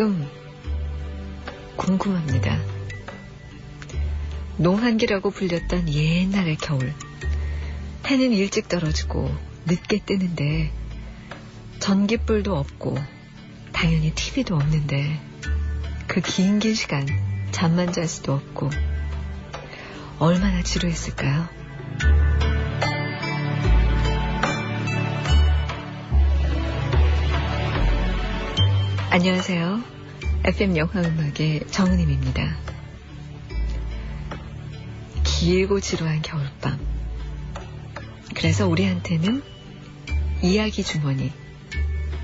가끔 궁금합니다. 농한기라고 불렸던 옛날의 겨울. 해는 일찍 떨어지고 늦게 뜨는데 전깃불도 없고 당연히 TV도 없는데 그 긴 시간 잠만 잘 수도 없고 얼마나 지루했을까요? 안녕하세요. FM 영화음악의 정은임입니다. 길고 지루한 겨울밤. 그래서 우리한테는 이야기 주머니,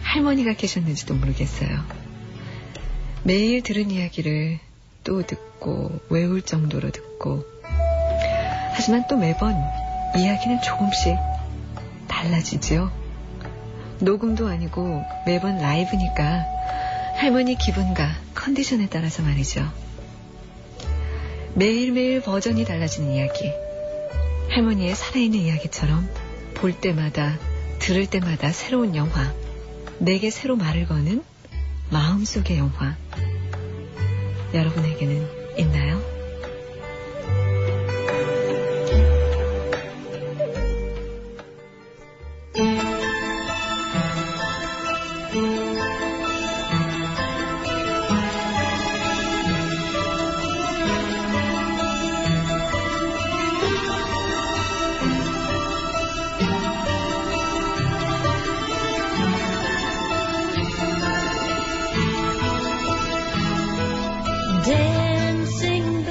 할머니가 계셨는지도 모르겠어요. 매일 들은 이야기를 또 듣고 외울 정도로 듣고, 하지만 또 매번 이야기는 조금씩 달라지지요. 녹음도 아니고 매번 라이브니까 할머니 기분과 컨디션에 따라서 말이죠. 매일매일 버전이 달라지는 이야기. 할머니의 살아있는 이야기처럼 볼 때마다 들을 때마다 새로운 영화. 내게 새로 말을 거는 마음속의 영화. 여러분에게는 있나요? Dancing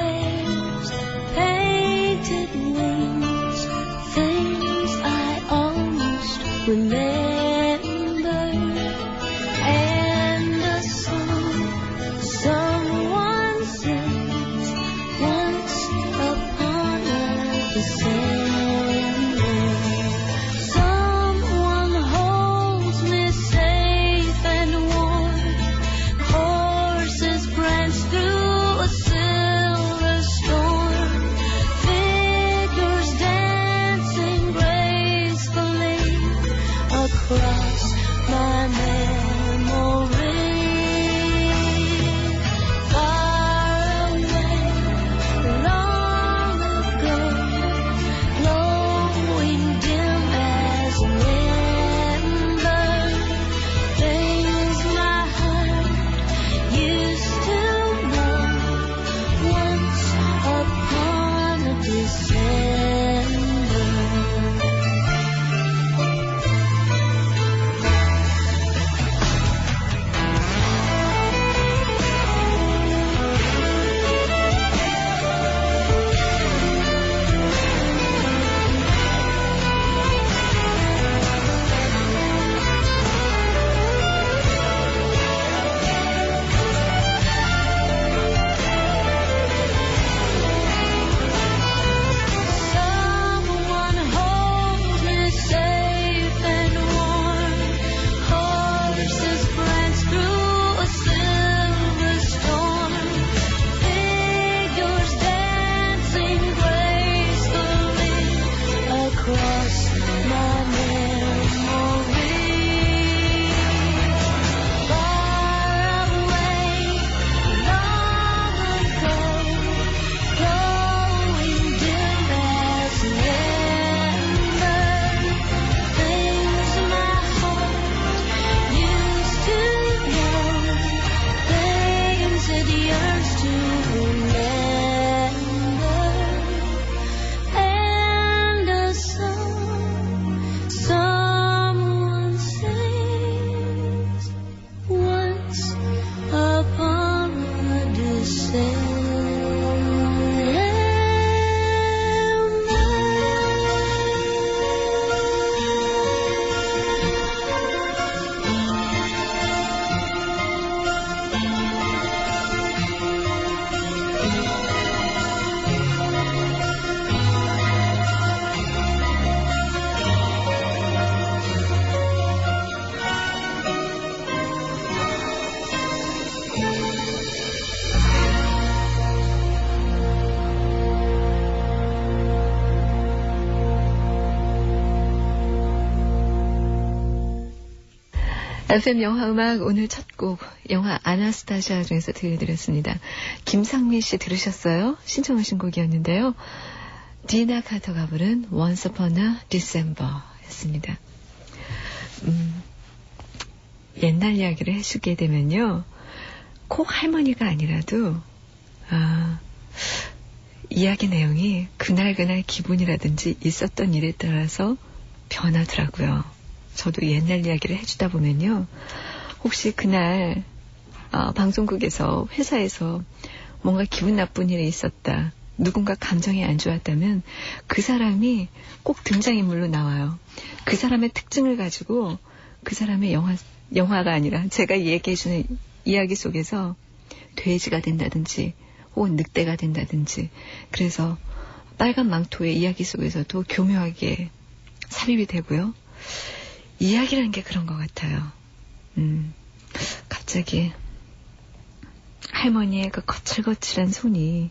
FM 영화음악 오늘 첫 곡 영화 아나스타샤 중에서 들려드렸습니다. 김상민 씨 들으셨어요? 신청하신 곡이었는데요. 디나 카터가 부른 Once Upon a December 였습니다. 옛날 이야기를 해주게 되면요. 꼭 할머니가 아니라도 이야기 내용이 그날 기분이라든지 있었던 일에 따라서 변하더라고요. 저도 옛날 이야기를 해주다 보면요. 혹시 그날 방송국에서 회사에서 뭔가 기분 나쁜 일이 있었다. 누군가 감정이 안 좋았다면 그 사람이 꼭 등장인물로 나와요. 그 사람의 특징을 가지고 그 사람의 영화가 아니라 제가 얘기해주는 이야기 속에서 돼지가 된다든지 혹은 늑대가 된다든지 그래서 빨간 망토의 이야기 속에서도 교묘하게 삽입이 되고요. 이야기라는 게 그런 것 같아요. 갑자기 할머니의 그 거칠거칠한 손이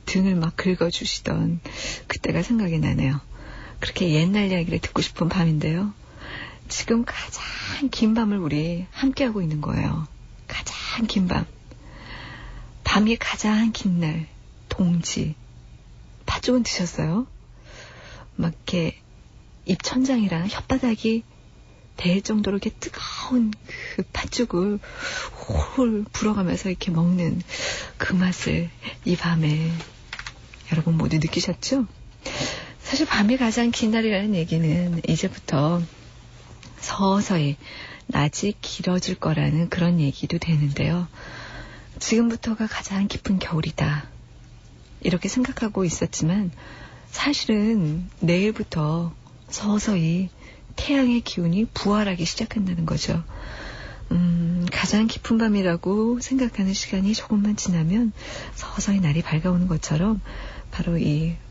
등을 막 긁어주시던 그때가 생각이 나네요. 그렇게 옛날 이야기를 듣고 싶은 밤인데요. 지금 가장 긴 밤을 우리 함께하고 있는 거예요. 가장 긴 밤. 밤이 가장 긴 날, 동지. 팥죽은 드셨어요? 막 이렇게 입천장이랑 혓바닥이 될 정도로 이렇게 뜨거운 그 팥죽을 홀 불어가면서 이렇게 먹는 그 맛을 이 밤에 여러분 모두 느끼셨죠? 사실 밤이 가장 긴 날이라는 얘기는 이제부터 서서히 낮이 길어질 거라는 그런 얘기도 되는데요. 지금부터가 가장 깊은 겨울이다. 이렇게 생각하고 있었지만 사실은 내일부터 서서히 태양의 기운이 부활하기 시작한다는 거죠. 가장 깊은 밤이라고 생각하는 시간이 조금만 지나면 서서히 날이 밝아오는 것처럼 바로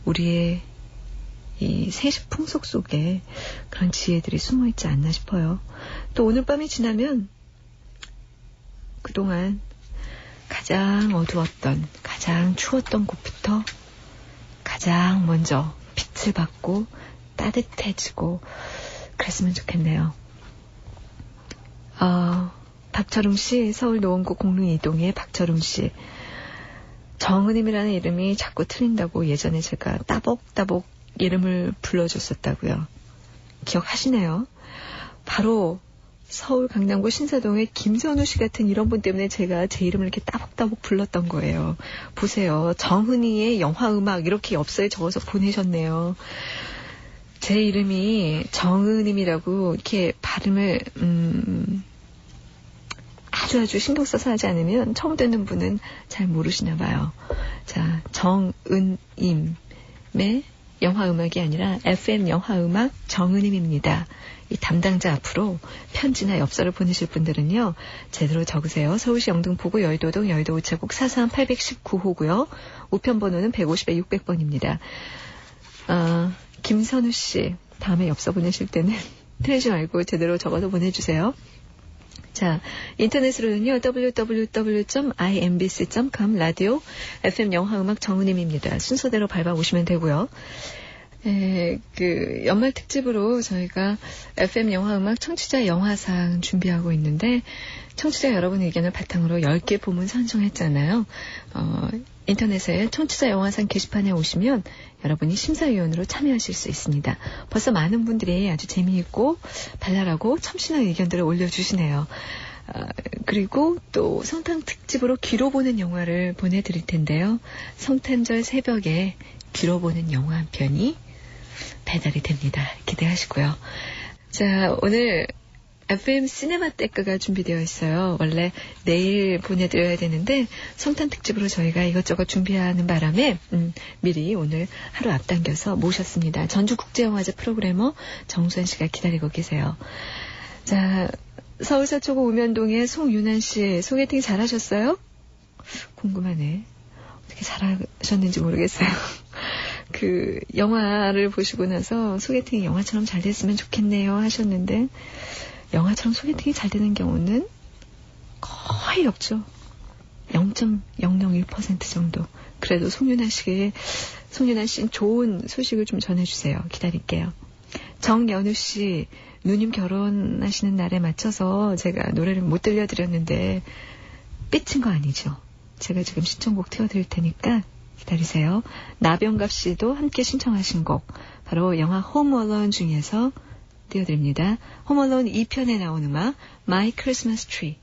우리의 이 세시 풍속 속에 그런 지혜들이 숨어있지 않나 싶어요. 또 오늘 밤이 지나면 그동안 가장 어두웠던, 가장 추웠던 곳부터 가장 먼저 빛을 받고 따뜻해지고 그랬으면 좋겠네요. 박철웅 씨, 서울 노원구 공릉이동의 박철웅 씨. 정은임이라는 이름이 자꾸 틀린다고 예전에 제가 따복따복 이름을 불러줬었다고요. 기억하시네요? 바로 서울 강남구 신사동의 김선우 씨 같은 이런 분 때문에 제가 제 이름을 이렇게 따복따복 불렀던 거예요. 보세요. 정은이의 영화음악 이렇게 엽서에 적어서 보내셨네요. 제 이름이 정은임이라고 이렇게 발음을 아주 신경 써서 하지 않으면 처음 듣는 분은 잘 모르시나 봐요. 자, 정은임의 영화음악이 아니라 FM 영화음악 정은임입니다. 이 담당자 앞으로 편지나 엽서를 보내실 분들은요. 제대로 적으세요. 서울시 영등포구 여의도동 여의도 우체국 43819호고요. 우편번호는 150에 600번입니다. 김선우 씨, 다음에 엽서 보내실 때는 틀리지 말고 제대로 적어서 보내주세요. 자, 인터넷으로는요. www.imbc.com 라디오 FM 영화음악 정은임입니다. 순서대로 밟아오시면 되고요. 그 연말 특집으로 저희가 FM 영화음악 청취자 영화상 준비하고 있는데 청취자 여러분의 의견을 바탕으로 10개 부문 선정했잖아요. 인터넷에 청취자 영화상 게시판에 오시면 여러분이 심사위원으로 참여하실 수 있습니다. 벌써 많은 분들이 아주 재미있고 발랄하고 참신한 의견들을 올려주시네요. 그리고 또 성탄 특집으로 귀로 보는 영화를 보내드릴 텐데요. 성탄절 새벽에 귀로 보는 영화 한 편이 배달이 됩니다. 기대하시고요. 자, 오늘 FM 시네마테크가 준비되어 있어요. 원래 내일 보내드려야 되는데 성탄 특집으로 저희가 이것저것 준비하는 바람에 미리 오늘 하루 앞당겨서 모셨습니다. 전주국제영화제 프로그래머 정수환 씨가 기다리고 계세요. 자, 서울 서초구 우면동의 송윤환 씨 소개팅 잘하셨어요? 궁금하네. 어떻게 잘하셨는지 모르겠어요. 그 영화를 보시고 나서 소개팅이 영화처럼 잘 됐으면 좋겠네요 하셨는데 영화처럼 소개팅이 잘 되는 경우는 거의 없죠. 0.001% 정도. 그래도 송윤아 씨는 좋은 소식을 좀 전해주세요. 기다릴게요. 정연우 씨, 누님 결혼하시는 날에 맞춰서 제가 노래를 못 들려드렸는데 삐친 거 아니죠? 제가 지금 신청곡 띄워드릴 테니까 기다리세요. 나병갑 씨도 함께 신청하신 곡, 바로 영화 홈 얼론 중에서 띄워드립니다. 홈 얼론 2편에 나온 음악 My Christmas Tree.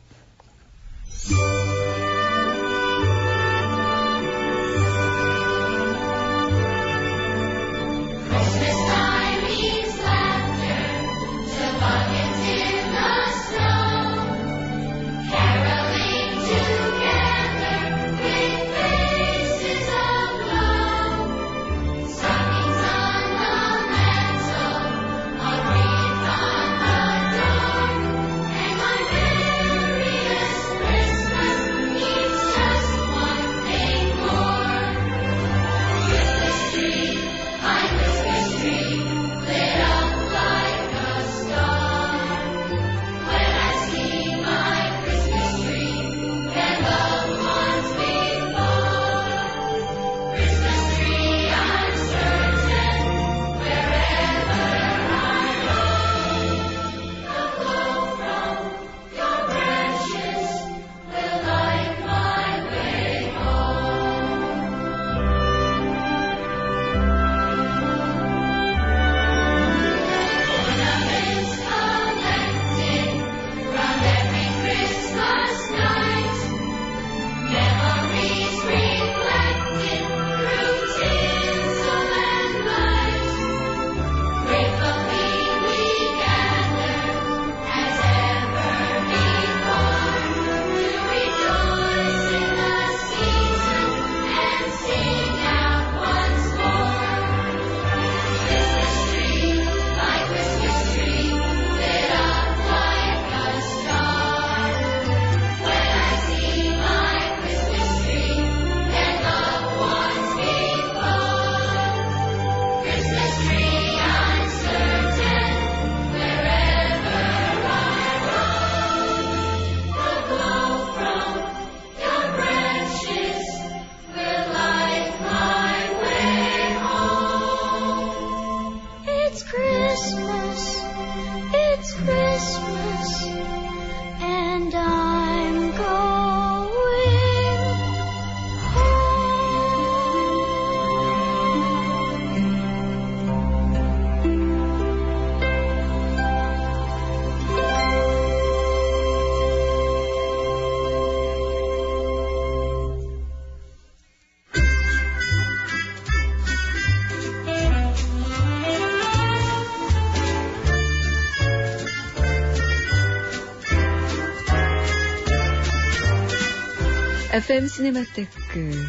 FM 시네마테크.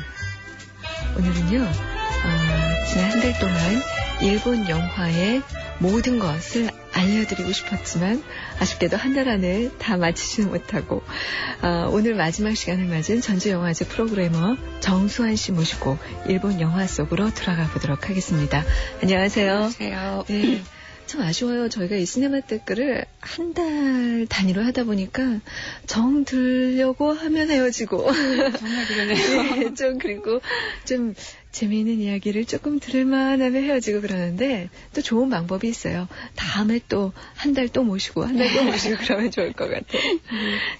오늘은요, 지난 한 달 동안 일본 영화의 모든 것을 알려드리고 싶었지만 아쉽게도 한 달 안에 다 마치지는 못하고 오늘 마지막 시간을 맞은 전주영화제 프로그래머 정수환 씨 모시고 일본 영화 속으로 들어가 보도록 하겠습니다. 안녕하세요. 안녕하세요. 네. 참 아쉬워요. 저희가 이 시네마테크를 한 달 단위로 하다 보니까 정 들려고 하면 헤어지고 정말 그러네요. 네, 좀 그리고 좀 재미있는 이야기를 조금 들을만 하면 헤어지고 그러는데 또 좋은 방법이 있어요. 다음에 또 한 달 또 모시고 한 달 또 모시고 그러면 좋을 것 같아요.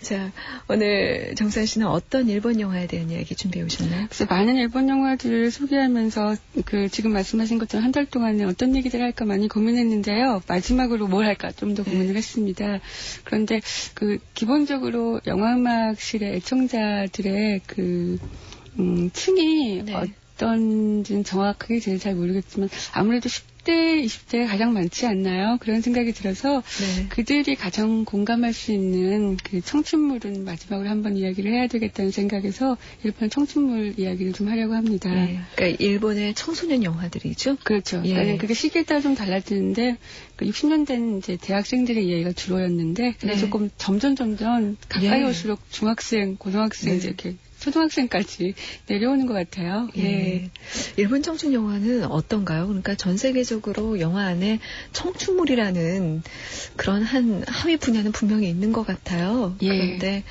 자, 오늘 정수환 씨는 어떤 일본 영화에 대한 이야기 준비해 오셨나요? 그래서 많은 일본 영화들을 소개하면서 지금 말씀하신 것처럼 한 달 동안에 어떤 얘기들 할까 많이 고민했는데요. 마지막으로 뭘 할까 좀 더 고민을 했습니다. 그런데 기본적으로 영화음악실의 애청자들의 층이 네. 어떤지는 정확하게 제일 잘 모르겠지만 아무래도 10대, 20대가 가장 많지 않나요? 그런 생각이 들어서 네. 그들이 가장 공감할 수 있는 청춘물은 마지막으로 한번 이야기를 해야 되겠다는 생각에서 일본 청춘물 이야기를 좀 하려고 합니다. 네. 그러니까 일본의 청소년 영화들이죠? 그렇죠. 예. 그러니까 그게 시기에 따라 좀 달라지는데 60년대는 이제 대학생들의 이야기가 주로였는데 근데 네. 조금 점점 가까이 예. 올수록 중학생, 고등학생 네. 이제 이렇게 초등학생까지 내려오는 것 같아요. 예. 일본 청춘 영화는 어떤가요? 그러니까 전 세계적으로 영화 안에 청춘물이라는 그런 한 하위 분야는 분명히 있는 것 같아요. 예. 그런데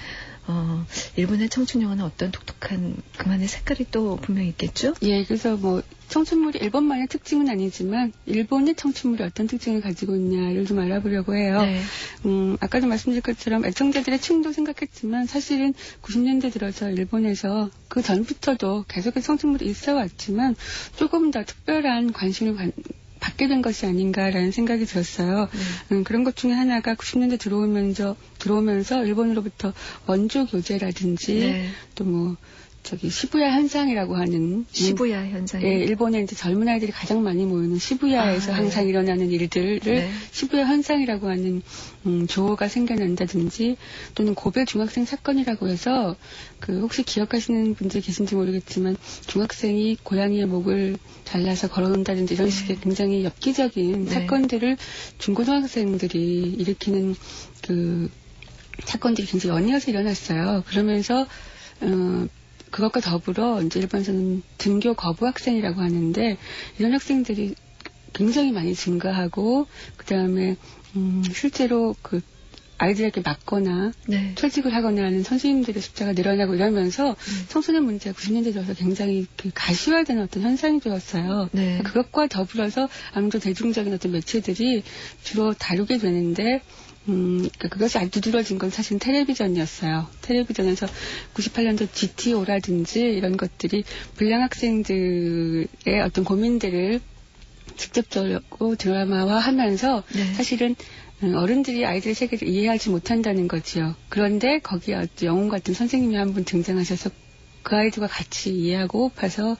일본의 청춘 영화는 어떤 독특한 그만의 색깔이 또 분명히 있겠죠? 예, 그래서 뭐 청춘물이 일본만의 특징은 아니지만 일본의 청춘물이 어떤 특징을 가지고 있냐를 좀 알아보려고 해요. 네. 아까도 말씀드린 것처럼 애청자들의 층도 생각했지만 사실은 90년대 들어서 일본에서 그 전부터도 계속해서 청춘물이 있어 왔지만 조금 더 특별한 관심을 받게 된 것이 아닌가라는 생각이 들었어요. 그런 것 중에 하나가 90년대 들어오면서 일본으로부터 원조 교제라든지 네. 또 뭐 시부야 현상이라고 하는 시부야 현상. 예, 일본에 이제 젊은 아이들이 가장 많이 모이는 시부야에서 항상 네. 일어나는 일들을 네. 시부야 현상이라고 하는 조어가 생겨난다든지 또는 고베 중학생 사건이라고 해서 혹시 기억하시는 분들 계신지 모르겠지만 중학생이 고양이의 목을 잘라서 걸어놓는다든지 이런 식의 굉장히 엽기적인 네. 사건들을 중고등학생들이 일으키는 사건들이 굉장히 연이어서 일어났어요. 그러면서 그것과 더불어 이제 일본에서는 등교 거부 학생이라고 하는데 이런 학생들이 굉장히 많이 증가하고 그다음에 실제로 아이들에게 맞거나 네. 퇴직을 하거나 하는 선생님들의 숫자가 늘어나고 이러면서 청소년 문제가 90년대 들어서 굉장히 가시화되는 어떤 현상이 되었어요. 네. 그것과 더불어서 아무래도 대중적인 어떤 매체들이 주로 다루게 되는데 그것이 아주 두드러진 건 사실 텔레비전이었어요. 텔레비전에서 98년도 GTO라든지 이런 것들이 불량 학생들의 어떤 고민들을 직접적으로 드라마화하면서 네. 사실은 어른들이 아이들의 세계를 이해하지 못한다는 거지요. 그런데 거기에 영웅 같은 선생님이 한 분 등장하셔서 그 아이들과 같이 이해하고 호흡해서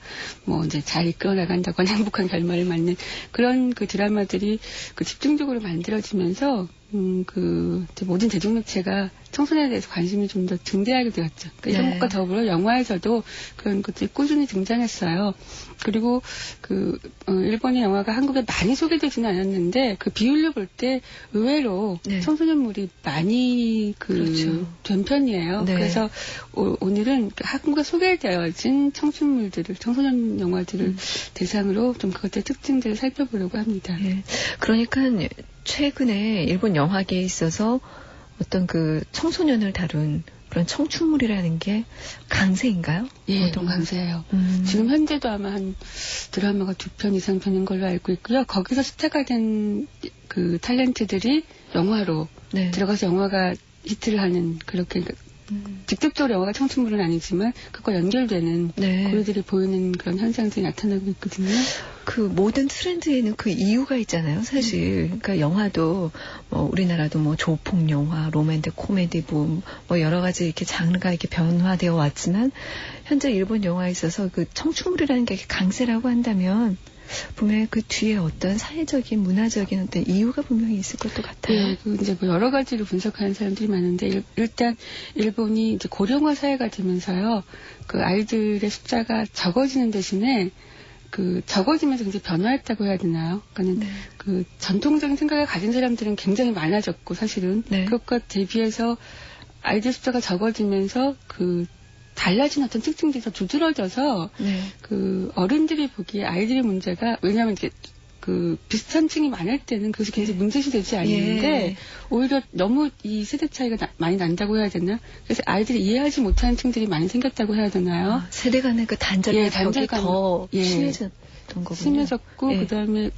이제 잘 이끌어 나간다고 하는 행복한 결말을 맞는 그런 드라마들이 집중적으로 만들어지면서 모든 대중매체가 청소년에 대해서 관심이 좀 더 증대하게 되었죠. 이런 네. 것과 더불어 영화에서도 그런 것들이 꾸준히 등장했어요. 그리고 일본의 영화가 한국에 많이 소개되지는 않았는데 비율로 볼 때 의외로 네. 청소년물이 많이 그렇죠. 된 편이에요. 네. 그래서 오늘은 한국에 소개되어진 청소년 영화들을 대상으로 좀 그것들의 특징들을 살펴보려고 합니다. 예. 그러니까 최근에 일본 영화계에 있어서 어떤 청소년을 다룬 그런 청춘물이라는 게 강세인가요? 예, 어떤 강세예요. 지금 현재도 아마 드라마가 2편 이상 되는 걸로 알고 있고요. 거기서 스타가 된 탤런트들이 영화로 네. 들어가서 영화가 히트를 하는 그렇게 직접적으로 영화가 청춘물은 아니지만 그거 연결되는 네. 고리들이 보이는 그런 현상들이 나타나고 있거든요. 모든 트렌드에는 이유가 있잖아요, 사실. 그러니까 영화도, 우리나라도 조폭 영화, 로맨틱 코미디 여러 가지 이렇게 장르가 이렇게 변화되어 왔지만, 현재 일본 영화에 있어서 청춘물이라는 게 강세라고 한다면, 분명히 뒤에 어떤 사회적인, 문화적인 어떤 이유가 분명히 있을 것도 같아요. 예, 이제 여러 가지로 분석하는 사람들이 많은데, 일단 일본이 이제 고령화 사회가 되면서요, 아이들의 숫자가 적어지는 대신에, 적어지면서 굉장히 변화했다고 해야 되나요? 그러니까 네. 전통적인 생각을 가진 사람들은 굉장히 많아졌고, 사실은. 네. 그것과 대비해서 아이들 숫자가 적어지면서 달라진 어떤 특징들이 더 두드러져서, 네. 어른들이 보기에 아이들의 문제가, 왜냐하면 이게 비슷한 층이 많을 때는 그것이 굉장히 문제시 되지 않는데, 예. 오히려 너무 이 세대 차이가 많이 난다고 해야 되나? 그래서 아이들이 이해하지 못하는 층들이 많이 생겼다고 해야 되나요? 세대 간의 단절이 더 심해졌던 거군요. 심해졌고, 예. 그 다음에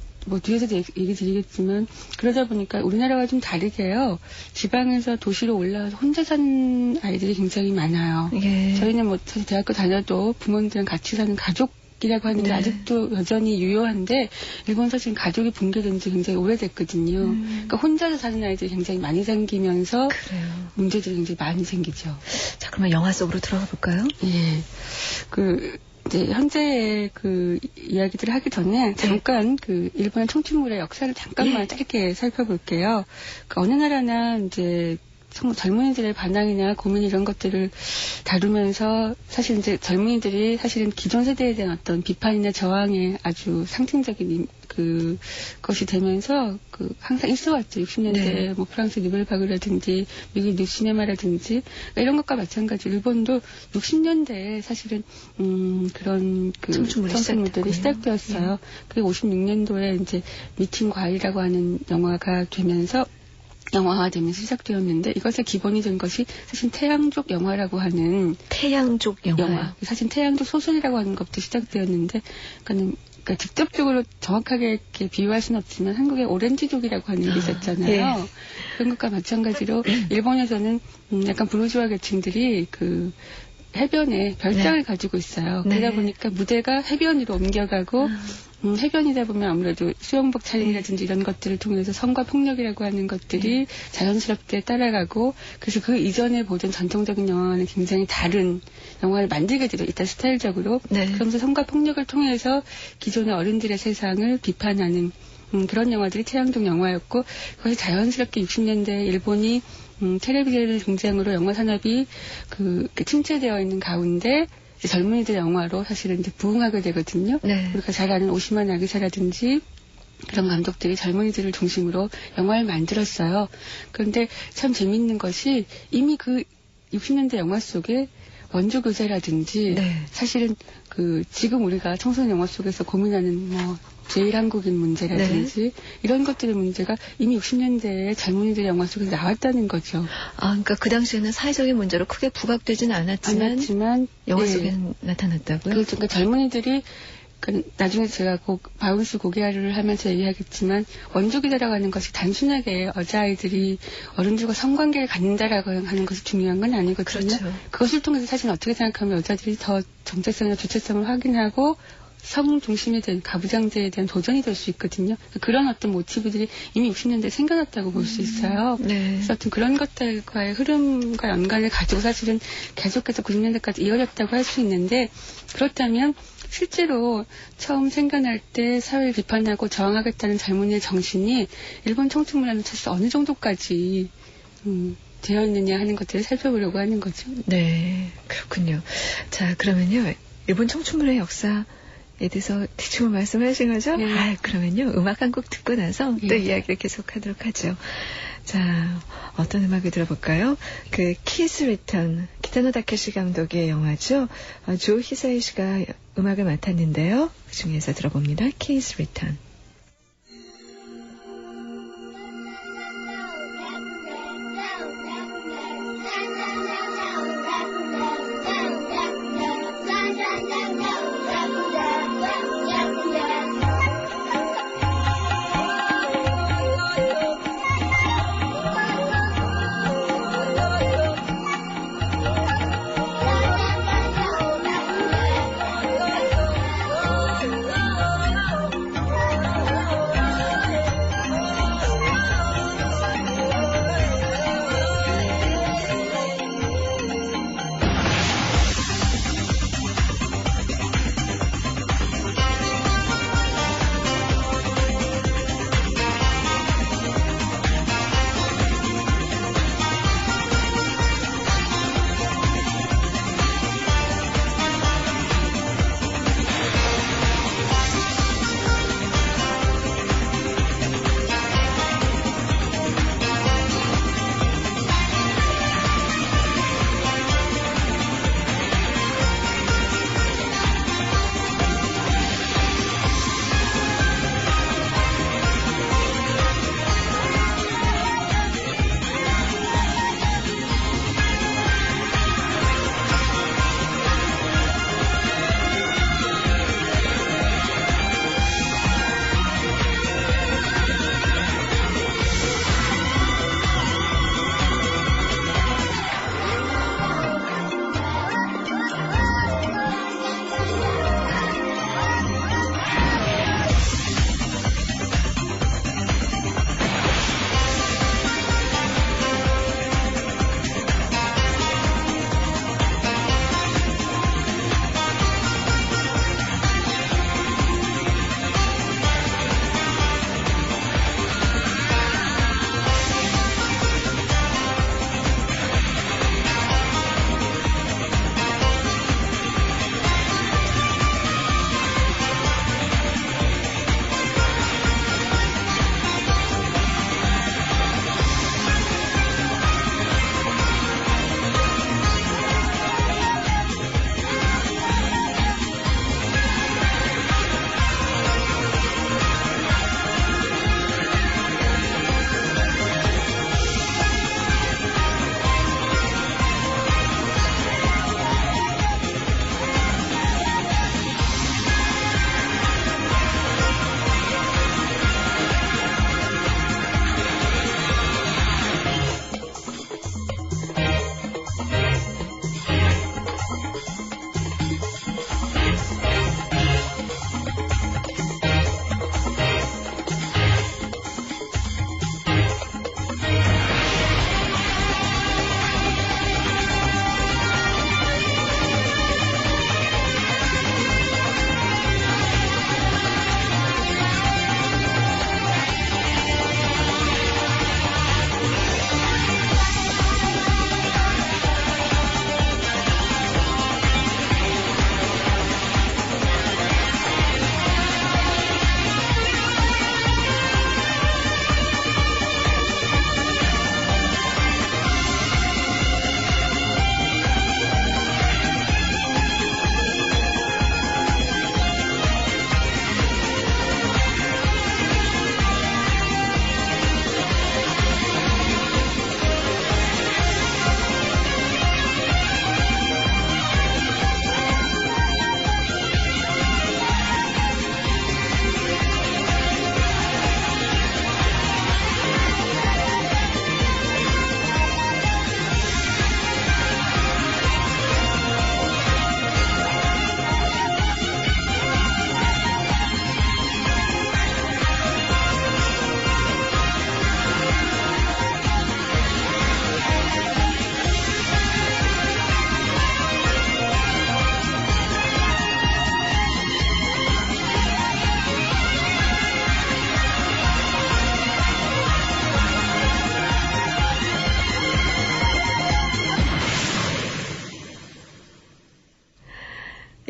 뒤에서도 얘기 드리겠지만, 그러다 보니까 우리나라와 좀 다르게요, 지방에서 도시로 올라와서 혼자 사는 아이들이 굉장히 많아요. 예. 저희는 사실 대학교 다녀도 부모님들이랑 같이 사는 가족이라고 하는 게 네. 아직도 여전히 유효한데, 일본 사실 가족이 붕괴된 지 굉장히 오래됐거든요. 그러니까 혼자서 사는 아이들이 굉장히 많이 생기면서, 그래요. 문제들이 굉장히 많이 생기죠. 자, 그러면 영화 속으로 들어가 볼까요? 예. 이제 현재의 이야기들을 하기 전에 잠깐 일본의 청춘물의 역사를 잠깐만 짧게 살펴볼게요. 어느 나라나 이제 젊은이들의 반항이나 고민 이런 것들을 다루면서 사실 이제 젊은이들이 사실은 기존 세대에 대한 어떤 비판이나 저항의 아주 상징적인 것이 되면서 항상 있어왔죠. 60년대 네. 프랑스 누벨바그라든지 미국 뉴시네마라든지 이런 것과 마찬가지로 일본도 60년대에 사실은 그런 청춘물들이 시작되었어요. 그게 56년도에 이제 미팅 과일이라고 하는 영화가 되면서 영화화되면서 시작되었는데 이것의 기본이 된 것이 사실 태양족 영화라고 하는 태양족 영화. 사실 태양족 소설이라고 하는 것부터 시작되었는데 그러니까 직접적으로 정확하게 이렇게 비유할 수는 없지만 한국에 오렌지족이라고 하는 게 있었잖아요. 네. 그런 것과 마찬가지로 일본에서는 약간 부르주아 계층들이 그 해변에 별장을 네. 가지고 있어요. 네. 그러다 보니까 무대가 해변으로 옮겨가고 해변이다 보면 아무래도 수영복 촬영이라든지 이런 것들을 통해서 성과 폭력이라고 하는 것들이 자연스럽게 따라가고 그래서 그 이전에 보던 전통적인 영화와는 굉장히 다른 영화를 만들게 되죠. 일단 스타일적으로. 네. 그러면서 성과 폭력을 통해서 기존의 어른들의 세상을 비판하는 그런 영화들이 태양족 영화였고 그것이 자연스럽게 60년대에 일본이 텔레비전 등장으로 영화 산업이 이렇게 침체되어 있는 가운데 젊은이들 영화로 사실은 이제 부흥하게 되거든요. 네. 우리가 잘 아는 오시마 나기사라든지 그런 감독들이 젊은이들을 중심으로 영화를 만들었어요. 그런데 참 재밌는 것이 이미 그 60년대 영화 속에 원조 교제라든지 네. 사실은 지금 우리가 청소년 영화 속에서 고민하는 제일 한국인 문제라든지 이런 것들의 문제가 이미 60년대에 젊은이들 영화 속에서 나왔다는 거죠. 그러니까 그 당시에는 사회적인 문제로 크게 부각되지는 않았지만 영화 속에는 나타났다고요? 그렇죠. 그러니까 젊은이들이 나중에 제가 바운스 고개하루를 하면서 얘기하겠지만 원조기다라고 하는 것이 단순하게 여자아이들이 어른들과 성관계를 갖는다라고 하는 것이 중요한 건 아니거든요. 그렇죠. 그것을 통해서 사실 어떻게 생각하면 여자들이 더 정체성이나 주체성을 확인하고 성 중심에 대한 가부장제에 대한 도전이 될 수 있거든요. 그런 어떤 모티브들이 이미 60년대에 생겨났다고 볼 수 있어요. 네. 그래서 어떤 그런 것들과의 흐름과 연관을 가지고 사실은 계속해서 90년대까지 이어졌다고 할 수 있는데 그렇다면 실제로 처음 생겨날 때 사회를 비판하고 저항하겠다는 젊은이의 정신이 일본 청춘문화는 사실 어느 정도까지 되어 있느냐 하는 것들을 살펴보려고 하는 거죠. 네, 그렇군요. 자, 그러면요. 일본 청춘문화의 역사에 대해서 대충 말씀하신 거죠? 네. 그러면요. 음악 한 곡 듣고 나서 또 이야기를 계속하도록 하죠. 자, 어떤 음악을 들어볼까요? 키스 리턴, 기타노 다케시 감독의 영화죠. 조 히사이 씨가 음악을 맡았는데요. 그 중에서 들어봅니다. 키스 리턴.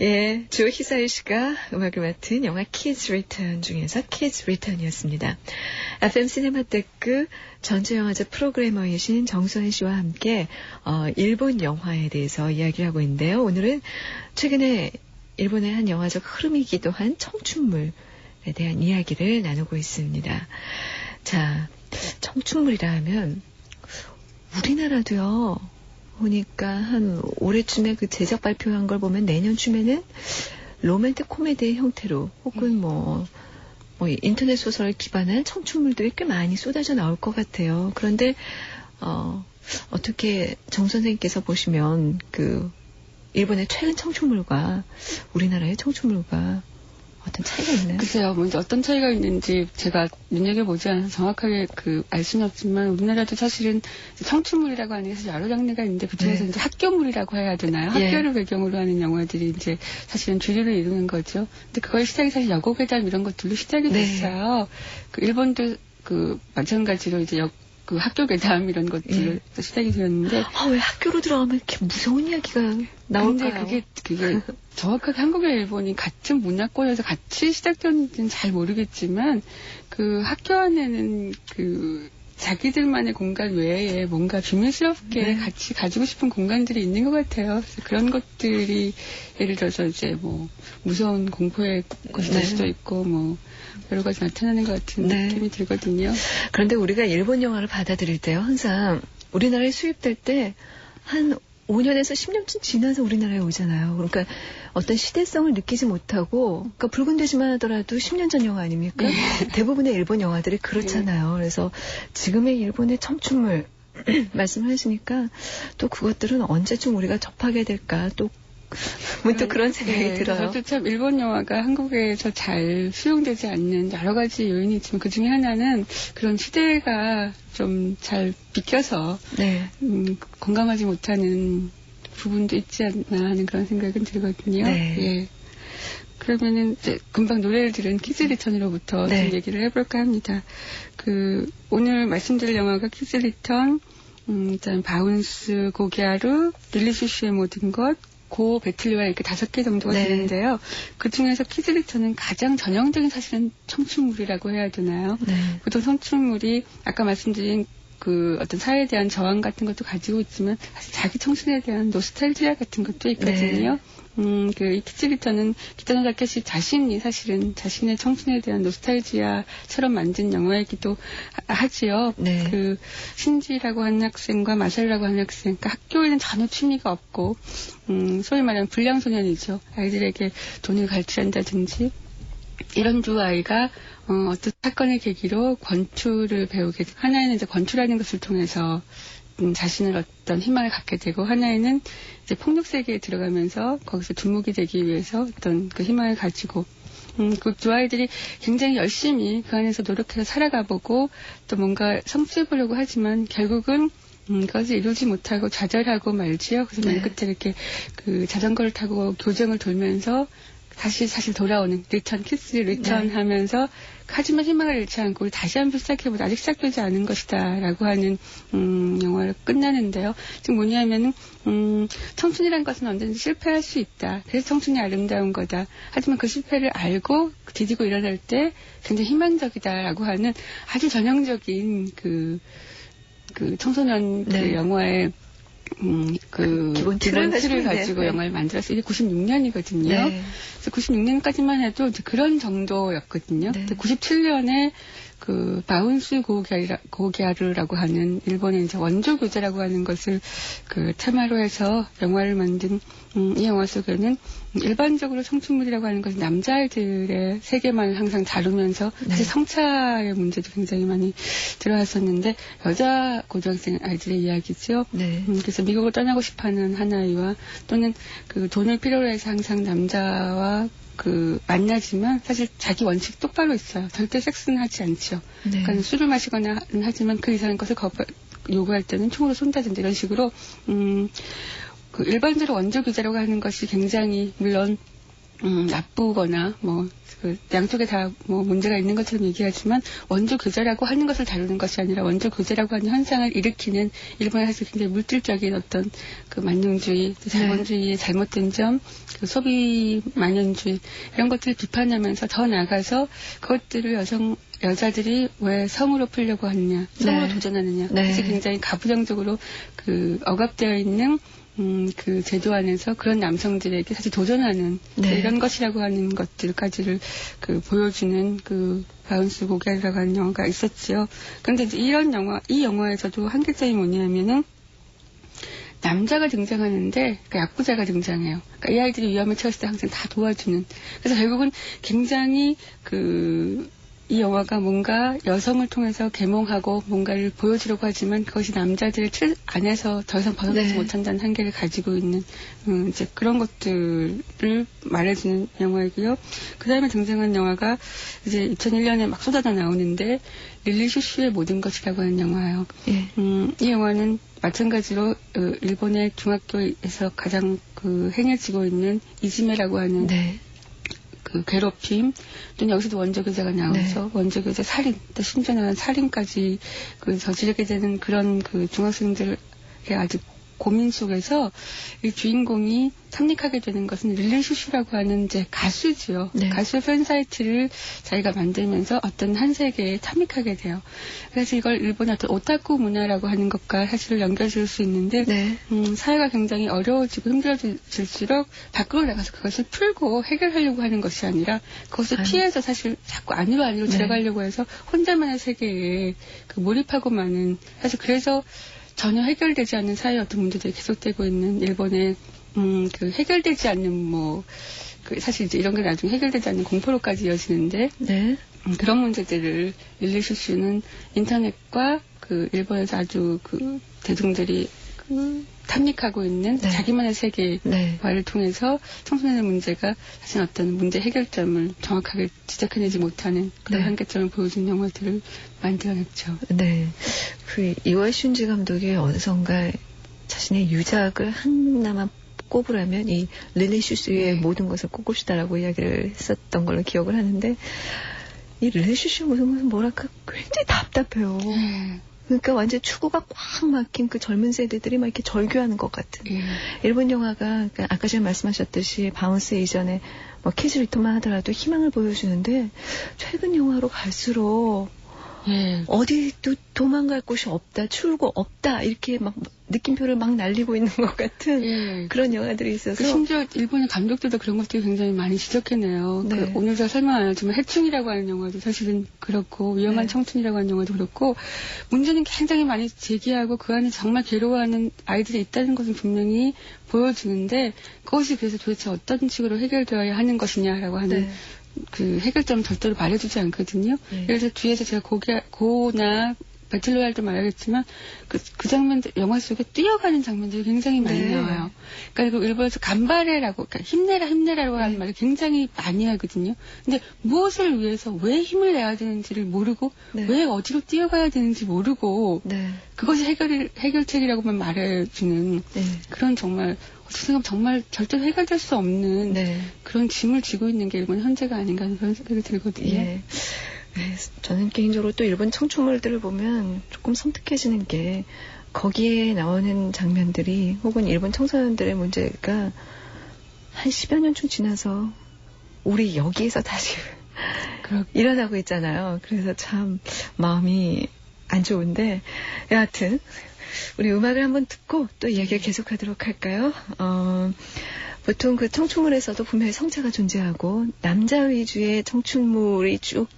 예, 조 히사유 씨가 음악을 맡은 영화 Kids Return 중에서 Kids Return이었습니다. FM 시네마테크 전주영화제 프로그래머이신 정수환 씨와 함께 일본 영화에 대해서 이야기를 하고 있는데요. 오늘은 최근에 일본의 한 영화적 흐름이기도 한 청춘물에 대한 이야기를 나누고 있습니다. 자, 청춘물이라 하면 우리나라도요. 보니까 한 올해쯤에 그 제작 발표한 걸 보면 내년쯤에는 로맨틱 코미디의 형태로 혹은 뭐 인터넷 소설을 기반한 청춘물들이 꽤 많이 쏟아져 나올 것 같아요. 그런데 어떻게 정 선생님께서 보시면 그 일본의 최근 청춘물과 우리나라의 청춘물과 어떤 차이가 있나요? 글쎄요, 뭐 이제 어떤 차이가 있는지 제가 눈여겨보지 않아서 정확하게 알 수는 없지만, 우리나라도 사실은 청춘물이라고 하는 게 여러 장르가 있는데, 그 중에서 이제 학교물이라고 해야 되나요? 학교를 배경으로 하는 영화들이 이제 사실은 주류를 이루는 거죠. 근데 그거의 시작이 사실 여고괴담 이런 것들로 시작이 됐어요. 그 일본도 마찬가지로 이제 그 학교 괴담 이런 것들로 시작이 되었는데. 왜 학교로 들어가면 이렇게 무서운 이야기가 나올까요? 근데 그게 정확하게 한국과 일본이 같은 문화권에서 같이 시작되었는지는 잘 모르겠지만, 그 학교 안에는 자기들만의 공간 외에 뭔가 비밀스럽게 같이 가지고 싶은 공간들이 있는 것 같아요. 그래서 그런 것들이 예를 들어서 이제 무서운 공포의 것이 될 수도 있고 여러 가지 나타나는 것 같은 느낌이 들거든요. 그런데 우리가 일본 영화를 받아들일 때요, 항상 우리나라에 수입될 때 한 5년에서 10년쯤 지나서 우리나라에 오잖아요. 그러니까 어떤 시대성을 느끼지 못하고, 그러니까 붉은 돼지만 하더라도 10년 전 영화 아닙니까? 대부분의 일본 영화들이 그렇잖아요. 그래서 지금의 일본의 청춘물 말씀을 하시니까 또 그것들은 언제쯤 우리가 접하게 될까 또 문득 그런 생각이 들어요. 저도 참 일본 영화가 한국에서 잘 수용되지 않는 여러 가지 요인이 있지만, 그 중에 하나는 그런 시대가 좀 잘 비껴서 공감하지 못하는 부분도 있지 않나 하는 그런 생각은 들거든요. 예. 그러면은 이제 금방 노래를 들은 키즈 리턴으로부터 좀 얘기를 해볼까 합니다. 오늘 말씀드릴 영화가 키즈 리턴, 일단 바운스, 고기하루, 릴리슈슈의 모든 것, 고 배틀리와 이렇게 5개 정도가 되는데요. 그 중에서 키즈 리턴은 가장 전형적인 사실은 청춘물이라고 해야 되나요? 보통 청춘물이 아까 말씀드린 어떤 사회에 대한 저항 같은 것도 가지고 있지만, 사실 자기 청춘에 대한 노스탈지아 같은 것도 있거든요. 이 키즈 리턴은 기타노 다케시 자신이 사실은 자신의 청춘에 대한 노스탈지아처럼 만든 영화이기도 하지요. 신지라고 하는 학생과 마셀라고 하는 학생, 그러니까 학교에는 전혀 취미가 없고, 소위 말하는 불량소년이죠. 아이들에게 돈을 갈취한다든지, 이런 두 아이가 어떤 사건의 계기로 권투를 배우게 되고, 하나에는 이제 권투라는 것을 통해서 자신을 어떤 희망을 갖게 되고, 하나에는 이제 폭력 세계에 들어가면서 거기서 두목이 되기 위해서 어떤 그 희망을 가지고, 그 두 아이들이 굉장히 열심히 그 안에서 노력해서 살아가보고 또 뭔가 성취해보려고 하지만 결국은 그것을 이루지 못하고 좌절하고 말지요. 그래서 맨 끝에 이렇게 자전거를 타고 교정을 돌면서 다시 사실 돌아오는 키스 리턴 하면서, 하지만 희망을 잃지 않고 다시 한번 시작해보자, 아직 시작되지 않은 것이다 라고 하는 영화를 끝나는데요. 지금 뭐냐면은 청춘이란 것은 언제든지 실패할 수 있다. 그래서 청춘이 아름다운 거다. 하지만 그 실패를 알고 디디고 일어날 때 굉장히 희망적이다라고 하는 아주 전형적인 그 청소년 영화의 기본 틀을 가지고 영화를 만들었어요. 이게 96년이거든요. 그래서 96년까지만 해도 그런 정도였거든요. 97년에 바운스 고기하루라고 하는 일본의 이제 원조 교재라고 하는 것을 테마로 해서 영화를 만든 이 영화 속에는 일반적으로 청춘물이라고 하는 것은 남자아이들의 세계만을 항상 다루면서 사실 성차의 문제도 굉장히 많이 들어왔었는데, 여자 고등학생 아이들의 이야기죠. 그래서 미국을 떠나고 싶어하는 한 아이와, 또는 돈을 필요로 해서 항상 남자와 만나지만 사실 자기 원칙 똑바로 있어요. 절대 섹스는 하지 않죠. 그러니까 술을 마시거나 하지만 그 이상의 것을 요구할 때는 총으로 쏜다든지 이런 식으로 일반적으로 원조 교제라고 하는 것이 굉장히, 물론 나쁘거나 양쪽에 다 문제가 있는 것처럼 얘기하지만 원조 교제라고 하는 것을 다루는 것이 아니라 원조 교제라고 하는 현상을 일으키는 일본의 사실 굉장히 물질적인 어떤 그 만능주의, 자본주의의 잘못된 점, 그 소비 만연주의 이런 것들을 비판하면서 더 나아가서 그것들을 여자들이 왜 성으로 풀려고 하느냐, 성으로 도전하느냐, 그래서 굉장히 가부장적으로 그 억압되어 있는 그 제도 안에서 그런 남성들에게 사실 도전하는 이런 것이라고 하는 것들까지를 그 보여주는 그 바운스 고갤이라고 하는 영화가 있었지요. 그런데 이제 이 영화에서도 한계점이 뭐냐면은 남자가 등장하는데 그 약부자가 등장해요. 그러니까 이 아이들이 위험에 처했을 때 항상 다 도와주는. 그래서 결국은 굉장히 이 영화가 뭔가 여성을 통해서 계몽하고 뭔가를 보여주려고 하지만 그것이 남자들의 틀 안에서 더 이상 벗어나지 못한다는 한계를 가지고 있는 이제 그런 것들을 말해주는 영화이고요. 그 다음에 등장한 영화가 이제 2001년에 막 쏟아져 나오는데 릴리 슈슈의 모든 것이라고 하는 영화예요. 이 영화는 마찬가지로 일본의 중학교에서 가장 행해지고 있는 이지메라고 하는 그 괴롭힘 또는 여기서도 원조교제가 나오죠. 원조교제 살인 또 심지어는 살인까지 저지르게 되는 그런 중학생들의 아주 고민 속에서 이 주인공이 탐닉하게 되는 것은 릴리 슈슈라고 하는 이제 가수지요. 가수의 팬사이트를 자기가 만들면서 어떤 한 세계에 탐닉하게 돼요. 그래서 이걸 일본의 어떤 오타쿠 문화라고 하는 것과 사실 연결지을 수 있는데 사회가 굉장히 어려워지고 힘들어질수록 밖으로 나가서 그것을 풀고 해결하려고 하는 것이 아니라 그것을 피해서 사실 자꾸 안으로 들어가려고 해서 혼자만의 세계에 몰입하고 마는 사실 그래서 전혀 해결되지 않는 사회의 어떤 문제들이 계속되고 있는 일본의 해결되지 않는 사실 이제 이런 게 나중에 해결되지 않는 공포로까지 이어지는데 그런 문제들을 릴리 슈슈는 인터넷과 일본에서 아주 대중들이 탐닉하고 있는 자기만의 세계화를 통해서 청소년의 문제가 사실 어떤 문제 해결점을 정확하게 지적해내지 못하는 그런 한계점을 보여준 영화들을 만들어냈죠. 이와 슌지 감독이 어디선가 자신의 유작을 하나만 꼽으라면 이 릴리 슈슈의 모든 것을 꼽을 시다라고 이야기를 했었던 걸로 기억을 하는데 이 릴리 슈슈의 모든 것은 뭐랄까 굉장히 답답해요. 그러니까 완전 추구가 꽉 막힌 그 젊은 세대들이 막 이렇게 절규하는 것 같은. 일본 영화가 그러니까 아까 전에 말씀하셨듯이 바운스 이전에 키즈 리턴만 하더라도 희망을 보여주는데 최근 영화로 갈수록 어디도 도망갈 곳이 없다, 출구 없다 이렇게 막 느낌표를 막 날리고 있는 것 같은 그런 영화들이 있어서 심지어 일본의 감독들도 그런 것들이 굉장히 많이 지적해내요. 오늘 제가 설명 안 했지만 해충이라고 하는 영화도 사실은 그렇고 위험한 청춘이라고 하는 영화도 그렇고 문제는 굉장히 많이 제기하고 그 안에 정말 괴로워하는 아이들이 있다는 것은 분명히 보여주는데 그것이 그래서 도대체 어떤 식으로 해결되어야 하는 것이냐라고 하는 그 해결점을 절대로 말해주지 않거든요. 예를 들어 뒤에서 제가 고나 배틀로얄도 말하겠지만 그 장면들 영화 속에 뛰어가는 장면들이 굉장히 많이 나와요. 그러니까 일본에서 간바레라고 그러니까 힘내라라고 하는 말을 굉장히 많이 하거든요. 근데 무엇을 위해서 왜 힘을 내야 되는지를 모르고 왜 어디로 뛰어가야 되는지 모르고 그것이 해결책이라고만 말해주는 그런 정말 어떻게 생각하면 정말 절대로 해결될 수 없는 그런 짐을 지고 있는 게 일본 현재가 아닌가 하는 그런 생각이 들거든요. 저는 개인적으로 또 일본 청춘물들을 보면 조금 섬뜩해지는 게 거기에 나오는 장면들이 혹은 일본 청소년들의 문제가 한 10여 년쯤 지나서 우리 여기에서 다시 일어나고 있잖아요. 그래서 참 마음이 안 좋은데 여하튼 우리 음악을 한번 듣고 또 이야기를 계속하도록 할까요? 보통 그 청춘물에서도 분명히 성차가 존재하고 남자 위주의 청춘물이 쭉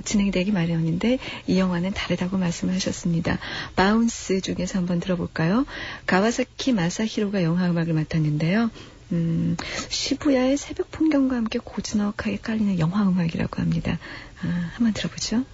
진행되기 마련인데 이 영화는 다르다고 말씀하셨습니다. 바운스 중에서 한번 들어볼까요? 가와사키 마사히로가 영화 음악을 맡았는데요. 시부야의 새벽 풍경과 함께 고즈넉하게 깔리는 영화 음악이라고 합니다. 한번 들어보죠.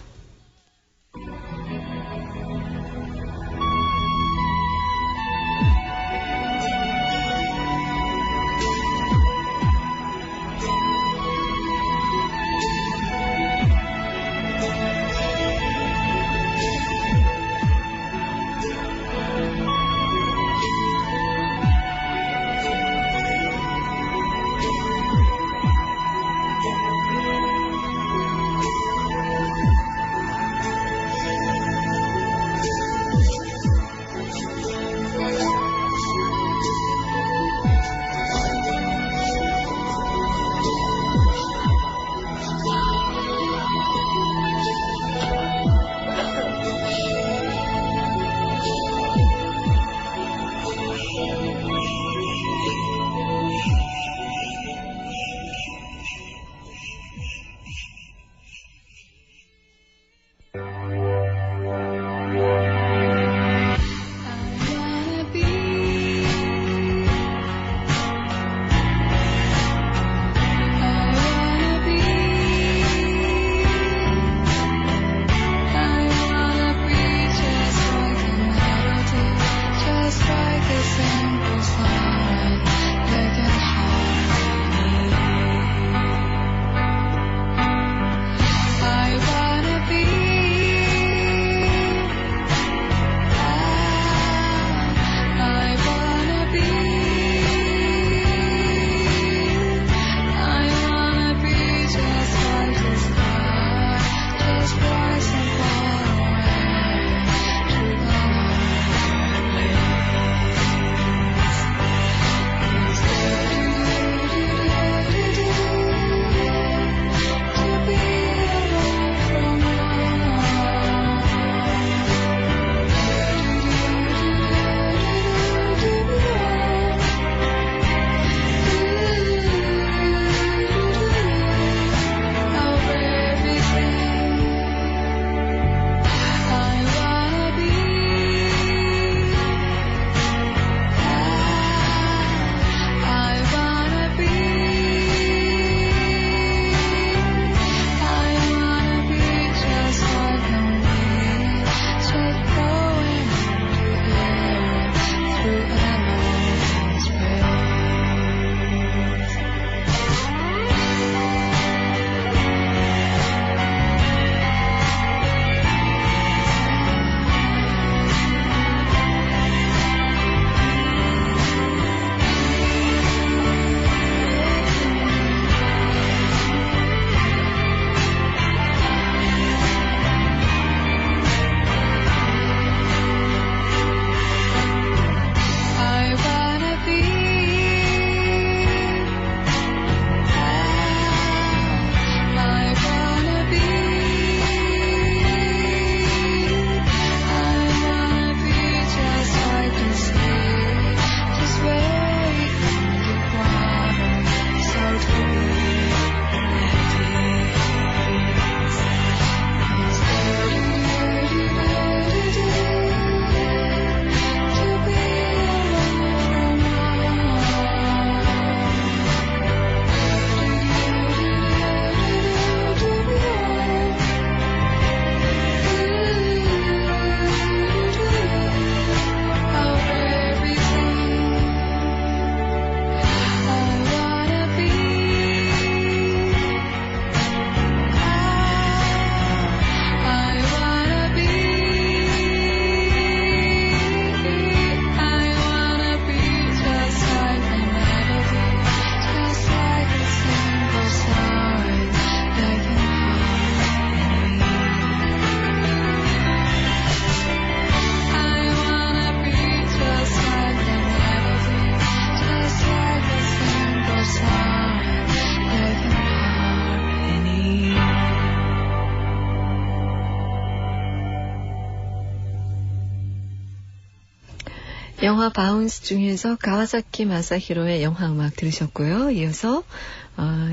영화 바운스 중에서 가와사키 마사히로의 영화 음악 들으셨고요. 이어서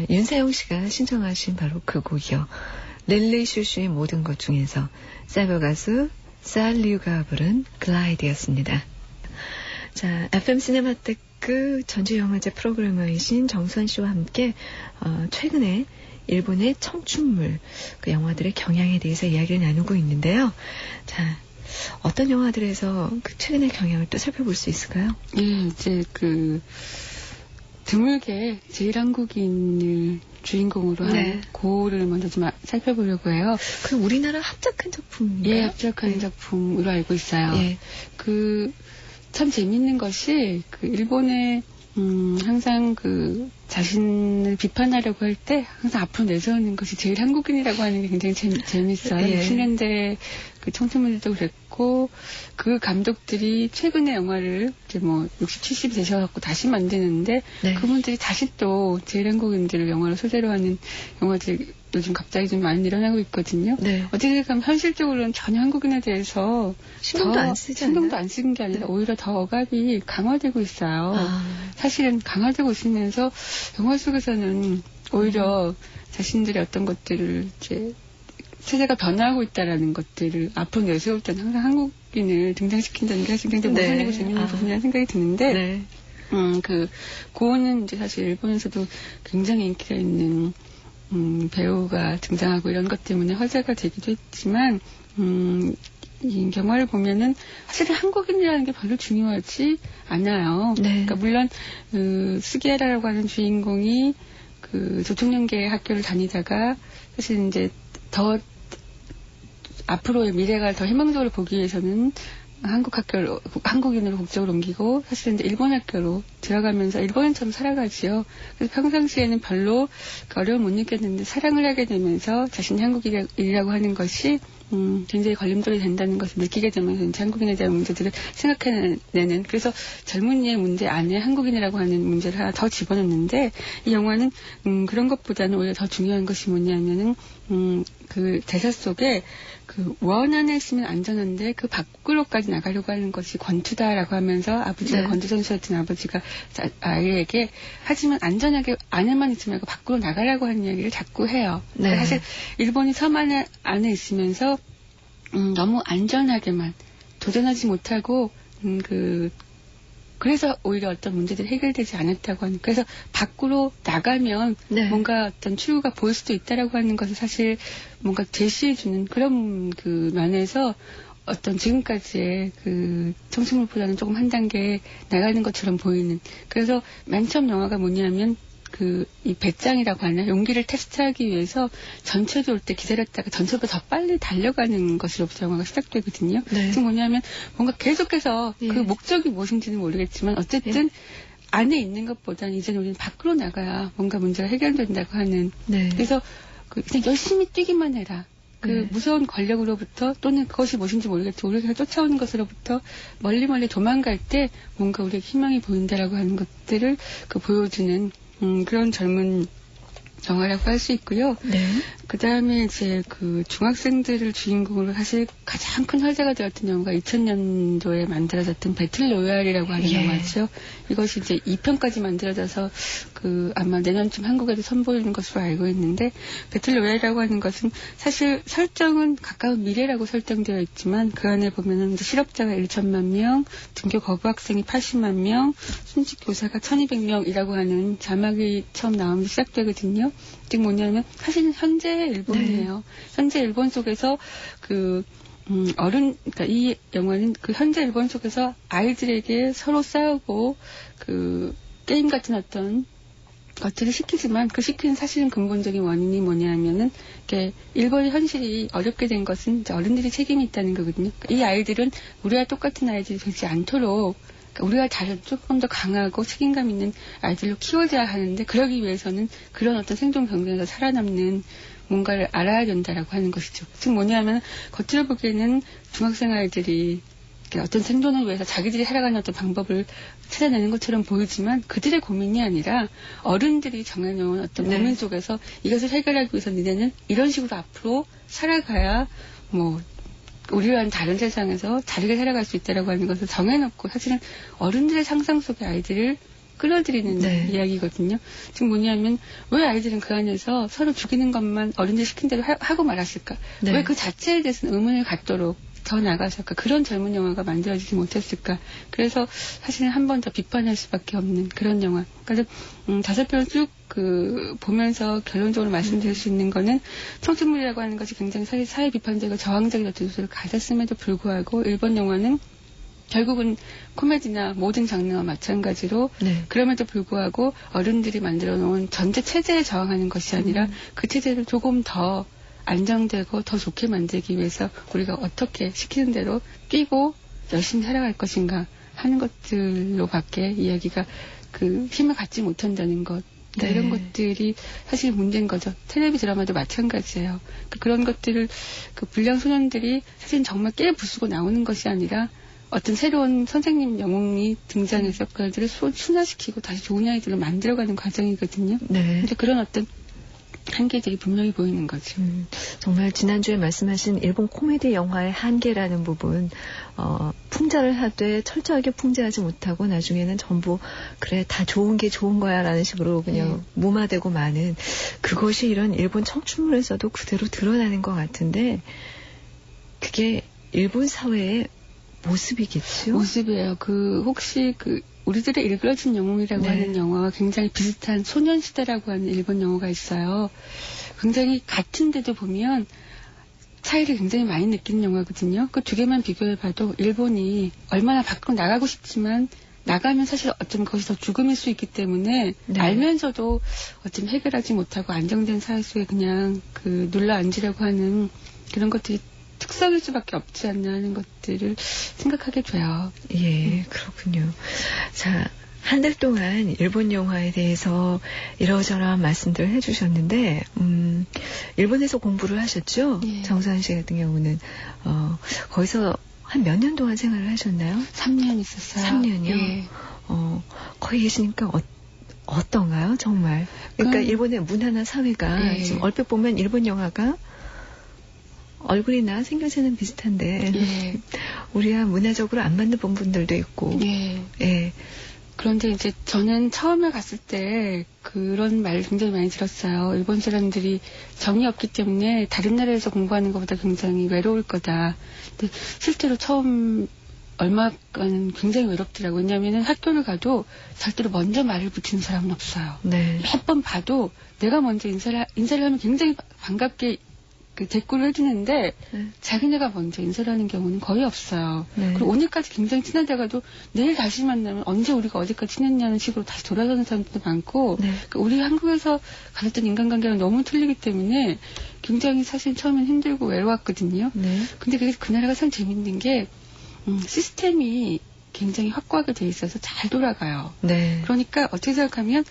윤세영 씨가 신청하신 바로 그 곡이요. 릴리 슈슈의 모든 것 중에서 사이버 가수 살리우가 부른 글라이드였습니다. 자, FM 시네마테크 전주영화제 프로그래머이신 정선 씨와 함께 최근에 일본의 청춘물 그 영화들의 경향에 대해서 이야기를 나누고 있는데요. 자, 어떤 영화들에서 그 최근의 경향을 또 살펴볼 수 있을까요? 이제 드물게 제일 한국인을 주인공으로 한 고를 먼저 좀 살펴보려고 해요. 그 우리나라 합작한 작품인가요? 예, 합작한 작품으로 알고 있어요. 예. 참 재밌는 것이 일본의 항상 자신을 비판하려고 할 때 항상 앞으로 내세우는 것이 제일 한국인이라고 하는 게 굉장히 재밌어요. 예. 60년대 청춘물도 그랬고, 그 감독들이 최근에 영화를 이제 60, 70 되셔갖고 다시 만드는데, 그분들이 다시 또 제일 한국인들을 영화로 소재로 하는 영화들 요즘 갑자기 좀 많이 일어나고 있거든요. 어떻게 보면 현실적으로는 전혀 한국인에 대해서 신경도 안 쓰지 않나요? 신경도 안 쓰는 게 아니라 오히려 더 억압이 강화되고 있어요. 사실은 강화되고 있으면서 영화 속에서는 오히려 자신들의 어떤 것들을 이제 세대가 변화하고 있다라는 것들을 앞으로 내세울 때는 항상 한국인을 등장시킨다는 게 사실 굉장히 모순이고 재밌는 부분이라는 생각이 드는데, 고은은 이제 사실 일본에서도 굉장히 인기가 있는 배우가 등장하고 이런 것 때문에 화제가 되기도 했지만, 이 영화를 보면은 사실은 한국인이라는 게 별로 중요하지 않아요. 그러니까 물론 스기에라라고 하는 주인공이 조총련계 학교를 다니다가 사실 이제 더 앞으로의 미래가 더 희망적으로 보기 위해서는 한국인으로 국적을 옮기고 사실은 이제 일본 학교로 들어가면서 일본인처럼 살아가지요. 그래서 평상시에는 별로 어려움을 못 느꼈는데 사랑을 하게 되면서 자신이 한국인이라고 하는 것이 굉장히 걸림돌이 된다는 것을 느끼게 되면서 이제 한국인에 대한 문제들을 생각해내는, 그래서 젊은이의 문제 안에 한국인이라고 하는 문제를 하나 더 집어넣는데, 이 영화는 그런 것보다는 오히려 더 중요한 것이 뭐냐면은 대사 속에 원 안에 있으면 안전한데 그 밖으로까지 나가려고 하는 것이 권투다라고 하면서 아버지가 권투 선수였던 아버지가 아이에게 하지만 안전하게 안에만 있지 말고 밖으로 나가라고 하는 이야기를 자꾸 해요. 사실 일본이 섬 안에 있으면서 너무 안전하게만 도전하지 못하고 그래서 오히려 어떤 문제들이 해결되지 않았다고 하는, 그래서 밖으로 나가면 뭔가 어떤 추구가 보일 수도 있다라고 하는 것을 사실 뭔가 제시해주는 그런 면에서 어떤 지금까지의 청춘물보다는 조금 한 단계 나가는 것처럼 보이는, 그래서 맨 처음 영화가 뭐냐면 이 배짱이라고 하나 용기를 테스트하기 위해서 전철이 올 때 기다렸다가 전철보다 더 빨리 달려가는 것으로부터 영화가 시작되거든요. 지금 뭐냐면 뭔가 계속해서 그 목적이 무엇인지는 모르겠지만 어쨌든 안에 있는 것보다는 이제는 우리는 밖으로 나가야 뭔가 문제가 해결된다고 하는. 그래서 그냥 열심히 뛰기만 해라. 무서운 권력으로부터 또는 그것이 무엇인지 모르겠지만 우리가 쫓아오는 것으로부터 멀리 도망갈 때 뭔가 우리에게 희망이 보인다라고 하는 것들을 보여주는 그런 젊은 영화라고 할 수 있고요. 그 다음에 이제 중학생들을 주인공으로 사실 가장 큰 화제가 되었던 영화가 2000년도에 만들어졌던 배틀 로얄이라고 하는 영화죠. 이것이 이제 2편까지 만들어져서 아마 내년쯤 한국에도 선보이는 것으로 알고 있는데, 배틀 로얄이라고 하는 것은 사실 설정은 가까운 미래라고 설정되어 있지만 그 안에 보면은 실업자가 1천만 명, 등교 거부 학생이 80만 명, 순직 교사가 1200명이라고 하는 자막이 처음 나오면서 시작되거든요. 즉 뭐냐면 사실은 현재 일본이에요. 현재 일본 속에서 그러니까 이 영화는 현재 일본 속에서 아이들에게 서로 싸우고 게임 같은 어떤 것들을 시키지만 그 시키는 사실은 근본적인 원인이 뭐냐면은 일본의 현실이 어렵게 된 것은 이제 어른들이 책임이 있다는 거거든요. 이 아이들은 우리와 똑같은 아이들이 되지 않도록 우리가 다른 조금 더 강하고 책임감 있는 아이들로 키워줘야 하는데, 그러기 위해서는 그런 어떤 생존 경쟁에서 살아남는 뭔가를 알아야 된다라고 하는 것이죠. 즉 뭐냐면 겉으로 보기에는 중학생 아이들이 어떤 생존을 위해서 자기들이 살아가는 어떤 방법을 찾아내는 것처럼 보이지만 그들의 고민이 아니라 어른들이 정해놓은 어떤 고민 속에서 이것을 해결하기 위해서 니네는 이런 식으로 앞으로 살아가야 우리와는 다른 세상에서 다르게 살아갈 수 있다라고 하는 것을 정해놓고 사실은 어른들의 상상 속의 아이들을 끌어들이는 네. 이야기거든요. 지금 뭐냐면 왜 아이들은 그 안에서 서로 죽이는 것만 어른들 시킨 대로 하고 말았을까? 네. 왜 그 자체에 대해서는 의문을 갖도록 더 나가서까 그런 젊은 영화가 만들어지지 못했을까? 그래서 사실은 한 번 더 비판할 수밖에 없는 그런 영화. 그러니까 5편을 쭉 보면서 결론적으로 말씀드릴 수 있는 거는 청춘물이라고 하는 것이 굉장히 사회 비판적이고 저항적인 어떤 요소를 가졌음에도 불구하고 일본 영화는 결국은 코미디나 모든 장르와 마찬가지로 네. 그럼에도 불구하고 어른들이 만들어 놓은 전체 체제에 저항하는 것이 아니라 그 체제를 조금 더 안정되고 더 좋게 만들기 위해서 우리가 어떻게 시키는 대로 뛰고 열심히 살아갈 것인가 하는 것들로밖에 이야기가 힘을 갖지 못한다는 것. 네. 이런 것들이 사실 문제인 거죠. 텔레비 드라마도 마찬가지예요. 그런 것들을 불량 소년들이 사실 정말 깨부수고 나오는 것이 아니라 어떤 새로운 선생님 영웅이 등장해서 그 아이들을 순화시키고 다시 좋은 아이들로 만들어가는 과정이거든요. 네. 근데 그런 어떤 한계들이 분명히 보이는 거죠. 정말 지난주에 말씀하신 일본 코미디 영화의 한계라는 부분, 풍자를 하되 철저하게 풍자하지 못하고 나중에는 전부 그래 다 좋은 게 좋은 거야 라는 식으로 그냥 무마되고 마는 그것이 이런 일본 청춘물에서도 그대로 드러나는 것 같은데 그게 일본 사회의 모습이겠죠? 모습이에요. 혹시 우리들의 일그러진 영웅이라고 네. 하는 영화와 굉장히 비슷한 소년시대라고 하는 일본 영화가 있어요. 굉장히 같은데도 보면 차이를 굉장히 많이 느끼는 영화거든요. 그 두 개만 비교해봐도 일본이 얼마나 밖으로 나가고 싶지만 나가면 사실 어쩌면 거기서 죽음일 수 있기 때문에 네. 알면서도 어쩌면 해결하지 못하고 안정된 사회 속에 그냥 눌러 앉으려고 하는 그런 것들이 특성일 수밖에 없지 않나 하는 것들을 생각하게 돼요. 예, 그렇군요. 자, 한 달 동안 일본 영화에 대해서 이러저러한 말씀들을 해주셨는데, 일본에서 공부를 하셨죠? 예. 정수환 씨 같은 경우는, 거기서 한 몇 년 동안 생활을 하셨나요? 3년 있었어요. 3년이요? 예. 거기 계시니까 어떤가요, 정말? 그러니까 일본의 문화나 사회가 예. 지금 얼핏 보면 일본 영화가 얼굴이나 생김새는 비슷한데 예. 우리와 문화적으로 안 맞는 부분들도 있고 예. 예. 그런데 이제 저는 처음에 갔을 때 그런 말을 굉장히 많이 들었어요. 일본 사람들이 정이 없기 때문에 다른 나라에서 공부하는 것보다 굉장히 외로울 거다. 근데 실제로 처음 얼마간 굉장히 외롭더라고요. 왜냐하면 학교를 가도 절대로 먼저 말을 붙이는 사람은 없어요. 네. 몇 번 봐도 내가 먼저 인사를 하면 굉장히 반갑게 대꾸를 해주는데 네. 자기네가 먼저 인사를 하는 경우는 거의 없어요. 네. 그리고 오늘까지 굉장히 친하다가도 내일 다시 만나면 언제 우리가 어디까지 친했냐는 식으로 다시 돌아가는 사람들도 많고 네. 우리 한국에서 가졌던 인간관계랑 너무 틀리기 때문에 굉장히 사실 처음엔 힘들고 외로웠거든요. 네. 근데 그 나라가 참 재밌는 게 시스템이 굉장히 확고하게 돼 있어서 잘 돌아가요. 네. 그러니까 어떻게 생각하면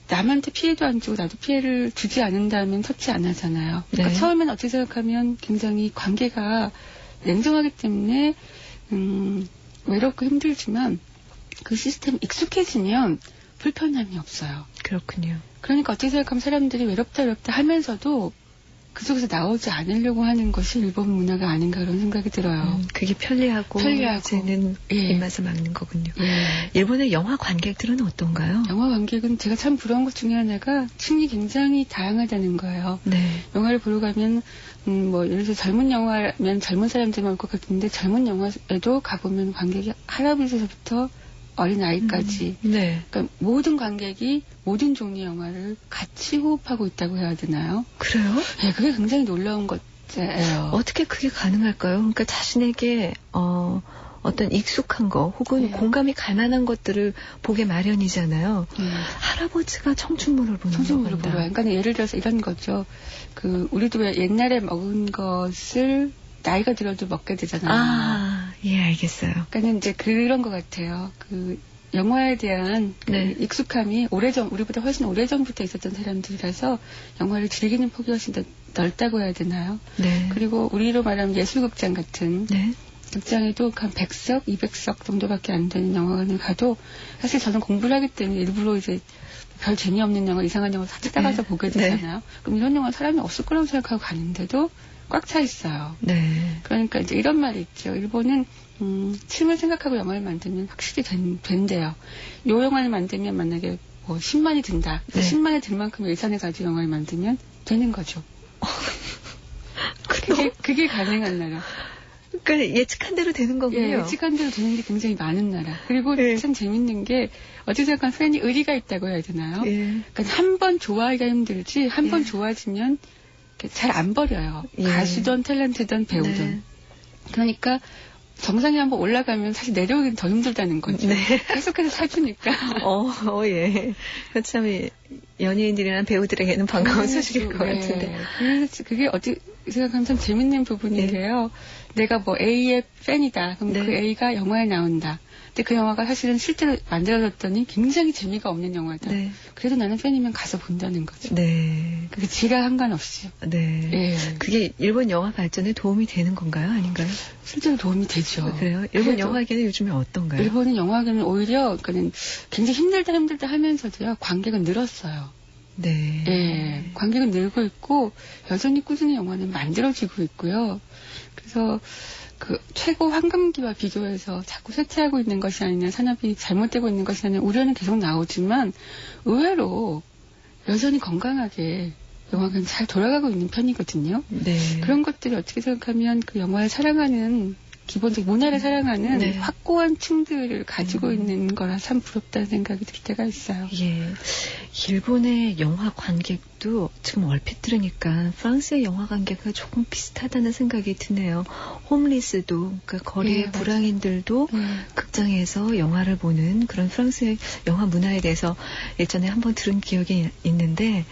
남한테 피해도 안 주고 나도 피해를 주지 않는다면 터치 안 하잖아요. 그러니까 네. 처음엔 어떻게 생각하면 굉장히 관계가 냉정하기 때문에 외롭고 힘들지만 그 시스템 익숙해지면 불편함이 없어요. 그렇군요. 그러니까 어떻게 생각하면 사람들이 외롭다 하면서도 그 속에서 나오지 않으려고 하는 것이 일본 문화가 아닌가 그런 생각이 들어요. 그게 편리하고 이제는 예. 입맛에 맞는 거군요. 예. 일본의 영화 관객들은 어떤가요? 영화 관객은 제가 참 부러운 것 중에 하나가 층이 굉장히 다양하다는 거예요. 네. 영화를 보러 가면 예를 들어서 젊은 영화면 젊은 사람들만 올 것 같은데 젊은 영화에도 가보면 관객이 할아버지서부터 어린 아이까지 네. 그러니까 모든 관객이 모든 종류의 영화를 같이 호흡하고 있다고 해야 되나요? 그래요? 네, 그게 굉장히 놀라운 것이에요. 어떻게 그게 가능할까요? 그러니까 자신에게 어떤 익숙한 거 혹은 네. 공감이 갈 만한 것들을 보게 마련이잖아요. 할아버지가 청춘물을 보는 청춘물을 거다. 보러. 그러니까 예를 들어서 이런 거죠. 우리도 왜 옛날에 먹은 것을 나이가 들어도 먹게 되잖아요. 아, 예, 알겠어요. 그러니까 이제 그런 것 같아요. 영화에 대한 네. 익숙함이 우리보다 훨씬 오래전부터 있었던 사람들이라서 영화를 즐기는 폭이 훨씬 더 넓다고 해야 되나요? 네. 그리고 우리로 말하면 예술극장 같은 네. 극장에도 한 100석, 200석 정도밖에 안 되는 영화관을 가도 사실 저는 공부를 하기 때문에 일부러 이제 별 재미없는 영화, 이상한 영화 다 찾아가서 네. 보게 되잖아요. 그럼 이런 영화 사람이 없을 거라고 생각하고 가는데도 꽉 차 있어요. 네. 그러니까 이제 이런 말이 있죠. 일본은 층을 생각하고 영화를 만들면 확실히 된대요. 요 영화를 만들면 만약에 뭐 10만이 든다. 네. 10만이 들 만큼 예산을 가지고 영화를 만들면 되는 거죠. 그게 가능한 나라. 그러니까 예측한 대로 되는 거군요. 예, 예측한 대로 되는 게 굉장히 많은 나라. 그리고 예. 참 재밌는 게 어찌 생각하면 팬이 의리가 있다고 해야 되나요? 예. 그러니까 한 번 좋아하기가 힘들지 한 번 예. 좋아지면 잘 안 버려요. 예. 가수든 탤런트든 배우든. 네. 그러니까 정상에 한번 올라가면 사실 내려오기는 더 힘들다는 거죠. 네. 계속해서 사주니까. 예. 그 참, 연예인들이나 배우들에게는 반가운 소식일 것 같은데. 그래서 그게 어떻게 생각하면 참 재밌는 부분인데요. 내가 뭐 A의 팬이다. 그럼 네. 그 A가 영화에 나온다. 근데 그 영화가 사실은 실제로 만들어졌더니 굉장히 재미가 없는 영화다. 네. 그래도 나는 팬이면 가서 본다는 거죠. 네. 그게 지가 상관없이. 네. 예. 그게 일본 영화 발전에 도움이 되는 건가요? 아닌가요? 실제로 도움이 되죠. 그래요? 일본 그래도 영화계는 요즘에 어떤가요? 일본은 영화계는 오히려 그는 굉장히 힘들다 하면서도요. 관객은 늘었어요. 네. 예, 관객은 늘고 있고 여전히 꾸준히 영화는 만들어지고 있고요. 그래서 그 최고 황금기와 비교해서 자꾸 쇠퇴하고 있는 것이 아니냐, 산업이 잘못되고 있는 것이 아니냐 우려는 계속 나오지만 의외로 여전히 건강하게 영화는 잘 돌아가고 있는 편이거든요. 네. 그런 것들이 어떻게 생각하면 그 영화를 사랑하는 기본적 문화를 사랑하는 네. 확고한 층들을 가지고 있는 거라 참 부럽다는 생각이 들 때가 있어요. 예. 일본의 영화 관객도 지금 얼핏 들으니까 프랑스의 영화 관객과 조금 비슷하다는 생각이 드네요. 홈리스도, 그러니까 거리의 네, 불황인들도 극장에서 영화를 보는 그런 프랑스의 영화 문화에 대해서 예전에 한번 들은 기억이 있는데,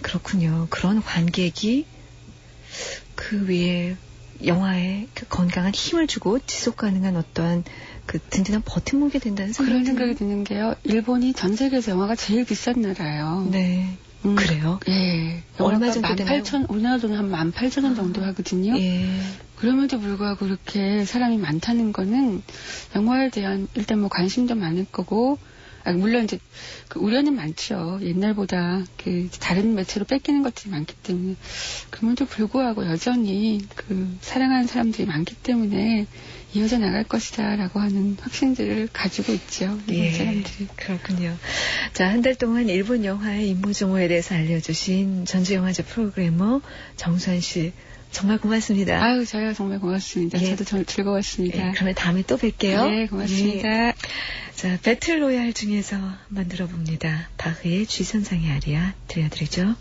그렇군요. 그런 관객이 그 위에 영화에 그 건강한 힘을 주고 지속 가능한 어떠한 그 든든한 버팀목이 된다는 그런 생각이 생각이 드는 게요. 일본이 전 세계에서 영화가 제일 비싼 나라예요. 네. 그래요? 예. 얼마 정도 되나요? 18,000, 우리나라 돈은 한 18,000원 정도 하거든요. 예. 그럼에도 불구하고 그렇게 사람이 많다는 거는 영화에 대한 일단 뭐 관심도 많을 거고, 물론 이제 그 우려는 많죠. 옛날보다 그 다른 매체로 뺏기는 것들이 많기 때문에. 그럼에도 불구하고 여전히 그 사랑하는 사람들이 많기 때문에 이어져 나갈 것이다라고 하는 확신들을 가지고 있죠. 일본 사람들이. 그렇군요. 자, 한 달 동안 일본 영화의 임무정호에 대해서 알려주신 전주영화제 프로그래머 정수환 씨 정말 고맙습니다. 아유, 저야 정말 고맙습니다. 예. 저도 정말 즐거웠습니다. 예, 그러면 다음에 또 뵐게요. 네, 고맙습니다. 예. 자, 배틀로얄 중에서 한번 들어봅니다. 바흐의 G선상의 아리아 들려드리죠.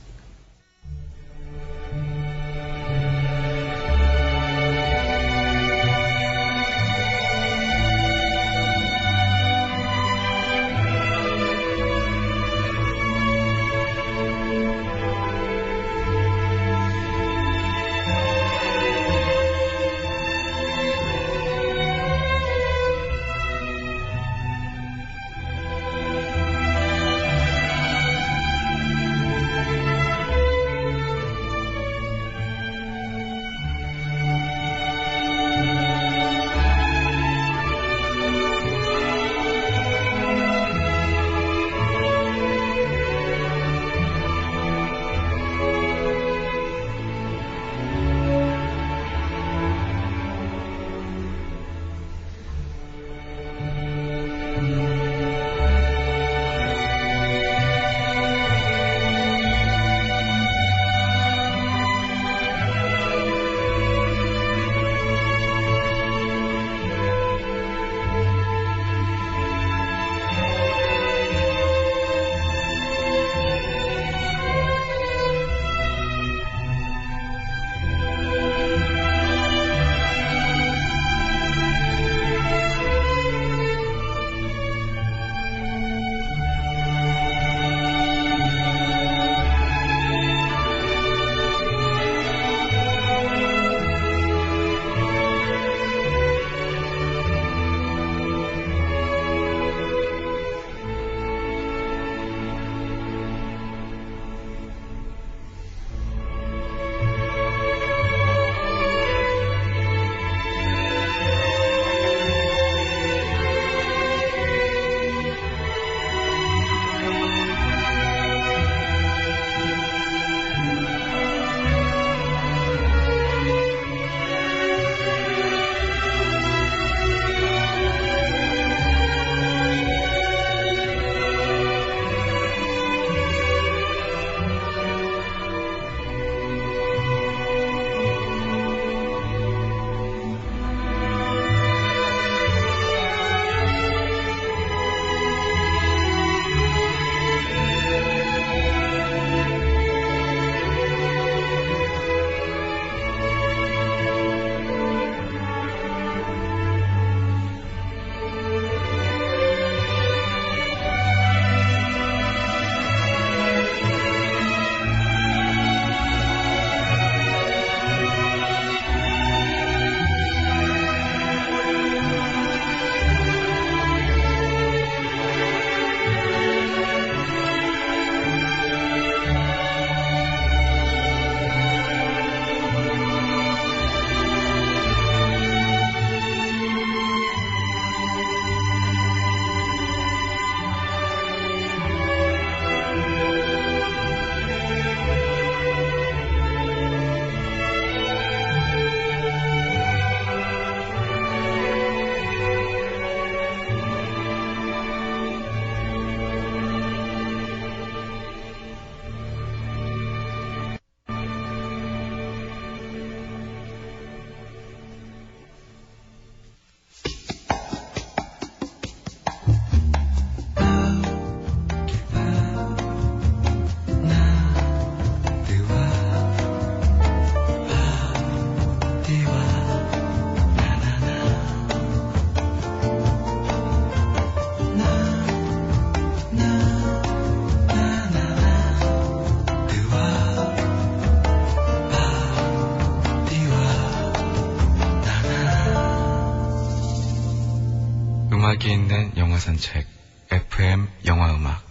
책 FM 영화음악.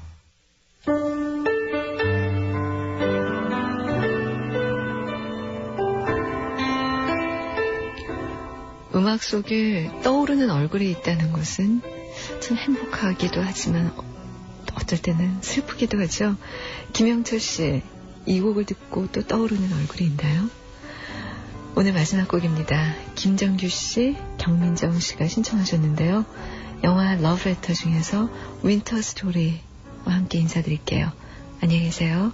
음악 속에 떠오르는 얼굴이 있다는 것은 참 행복하기도 하지만 어쩔 때는 슬프기도 하죠. 김영철 씨, 이 곡을 듣고 또 떠오르는 얼굴이 있나요? 오늘 마지막 곡입니다. 김정규 씨, 경민정 씨가 신청하셨는데요. 영화 러브레터 중에서 윈터 스토리와 함께 인사드릴게요. 안녕히 계세요.